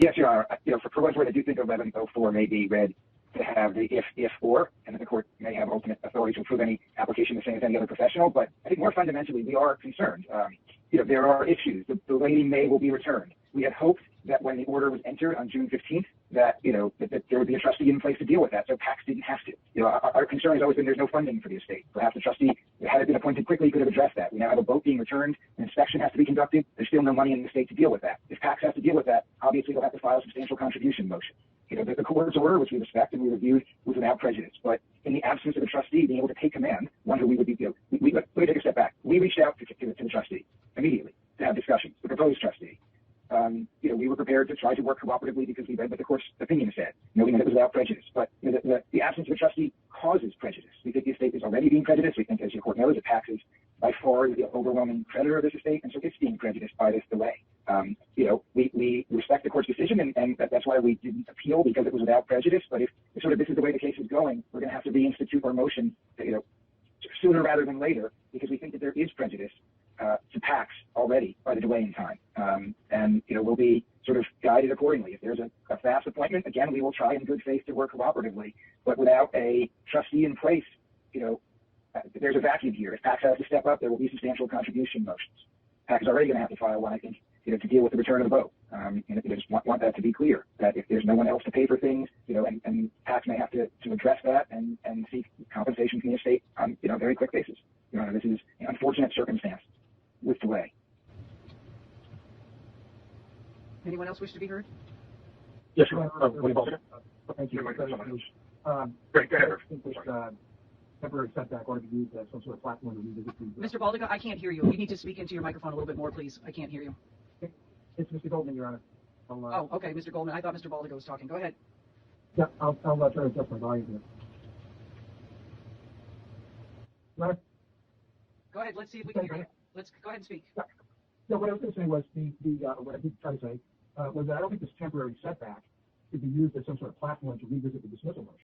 Yes, Your Honor. For what I do think 1104 may be read to have the if, or, and the court may have ultimate authority to approve any application the same as any other professional. But I think more fundamentally, we are concerned. There are issues. The lady May will be returned. We had hoped that when the order was entered on June 15th, that there would be a trustee in place to deal with that, so PACS didn't have to. Our concern has always been there's no funding for the estate. Perhaps the trustee, had it been appointed quickly, could have addressed that. We now have a boat being returned, an inspection has to be conducted. There's still no money in the estate to deal with that. If PACS has to deal with that, obviously they'll have to file a substantial contribution motion. The court's order, which we respect and we reviewed, was without prejudice. But in the absence of a trustee being able to take command, one who we would be, let me take a step back. We reached out to the trustee immediately to have discussions, the proposed trustee. We were prepared to try to work cooperatively because we read what the court's opinion said, knowing that it was without prejudice. But the absence of a trustee causes prejudice. We think the estate is already being prejudiced. We think, as your court knows, that PACS is by far the overwhelming creditor of this estate, and so it's being prejudiced by this delay. We respect the court's decision, and that's why we didn't appeal, because it was without prejudice. But if this is the way the case is going, we're going to have to reinstitute our motion, sooner rather than later, because we think that there is prejudice to PACS already by the delay in time. And we'll be sort of guided accordingly. If there's a fast appointment, again, we will try in good faith to work cooperatively. But without a trustee in place, there's a vacuum here. If PACS has to step up, there will be substantial contribution motions. PACS is already going to have to file one, I think, to deal with the return of the boat. And I just want that to be clear, that if there's no one else to pay for things, and PACS may have to address that and seek compensation from the estate on, a very quick basis. This is an unfortunate circumstance with delay. Anyone else wish to be heard? Yes, sir. Thank you. Great, go ahead. Temporary setback or to use some sort of platform to revisit these. Mr. Baldico, I can't hear you. You need to speak into your microphone a little bit more, please. I can't hear you. It's Mr. Goldman, Your Honor. Okay, Mr. Goldman. I thought Mr. Baldico was talking. Go ahead. Yeah, I'll try to adjust my volume here. Right? Go ahead. Let's see if we can hear you. Let's go ahead and speak. Yeah, what I was going to say was what I did try to say was that I don't think this temporary setback should be used as some sort of platform to revisit the dismissal motion.